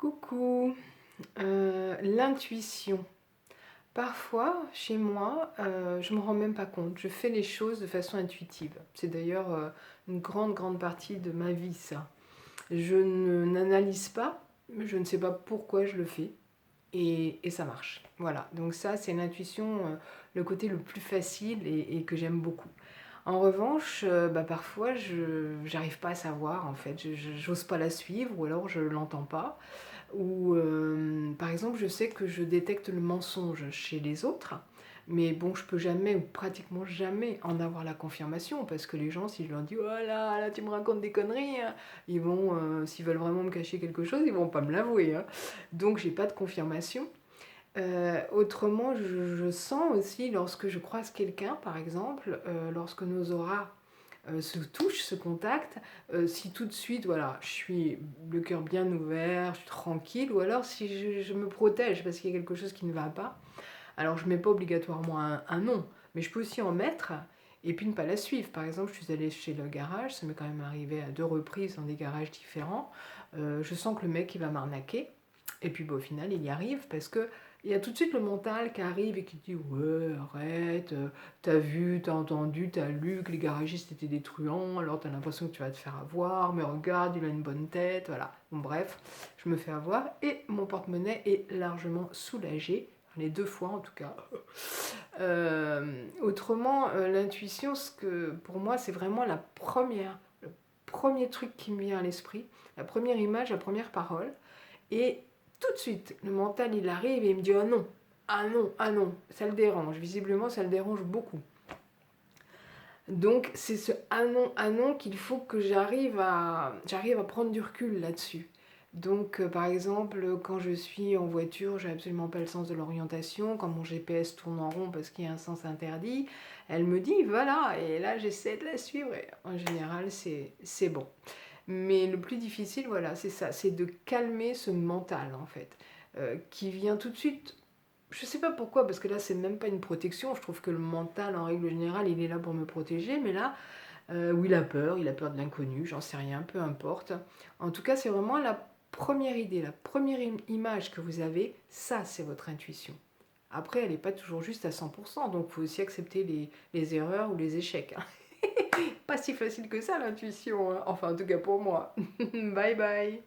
Coucou, l'intuition. Parfois, chez moi, je me rends même pas compte. Je fais les choses de façon intuitive. C'est d'ailleurs une grande, grande partie de ma vie, ça. Je n'analyse pas, je ne sais pas pourquoi je le fais, et ça marche. Voilà, donc ça, c'est l'intuition, le côté le plus facile et que j'aime beaucoup. En revanche, parfois, je j'arrive pas à savoir, en fait. J'ose pas la suivre, ou alors je l'entends pas. Ou par exemple, je sais que je détecte le mensonge chez les autres, mais bon, je peux jamais ou pratiquement jamais en avoir la confirmation parce que les gens, si je leur dis oh là, tu me racontes des conneries, hein, ils vont, s'ils veulent vraiment me cacher quelque chose, ils vont pas me l'avouer, hein. Donc, j'ai pas de confirmation. Autrement, je sens aussi lorsque je croise quelqu'un, par exemple, lorsque nos auras se touchent, se contactent, si tout de suite, voilà, je suis le cœur bien ouvert, je suis tranquille, ou alors si je me protège parce qu'il y a quelque chose qui ne va pas, alors je ne mets pas obligatoirement un non, mais je peux aussi en mettre et puis ne pas la suivre. Par exemple, je suis allée chez le garage, ça m'est quand même arrivé à 2 reprises dans des garages différents, je sens que le mec il va m'arnaquer, et puis au final il y arrive parce que il y a tout de suite le mental qui arrive et qui dit ouais arrête, t'as vu, t'as entendu, t'as lu que les garagistes étaient des truands, alors t'as l'impression que tu vas te faire avoir, mais regarde, il a une bonne tête, voilà. Bon bref, je me fais avoir et mon porte-monnaie est largement soulagé, les 2 fois en tout cas. Autrement, l'intuition, pour moi, c'est vraiment le premier truc qui me vient à l'esprit, la première image, la première parole. Et tout de suite, le mental, il arrive et il me dit, oh non, ah non, ah non, ça le dérange. Visiblement, ça le dérange beaucoup. Donc, c'est ce ah non qu'il faut que j'arrive à prendre du recul là-dessus. Donc, par exemple, quand je suis en voiture, j'ai absolument pas le sens de l'orientation. Quand mon GPS tourne en rond parce qu'il y a un sens interdit, elle me dit voilà, et là j'essaie de la suivre. Et en général, c'est bon. Mais le plus difficile, voilà, c'est ça, c'est de calmer ce mental en fait, qui vient tout de suite. Je sais pas pourquoi, parce que là c'est même pas une protection. Je trouve que le mental, en règle générale, il est là pour me protéger, mais là, où il a peur de l'inconnu, j'en sais rien, peu importe. En tout cas, c'est vraiment la première idée, la première image que vous avez, ça c'est votre intuition. Après, elle n'est pas toujours juste à 100%, donc il faut aussi accepter les erreurs ou les échecs, hein. Pas si facile que ça l'intuition, hein. Enfin en tout cas pour moi. Bye bye.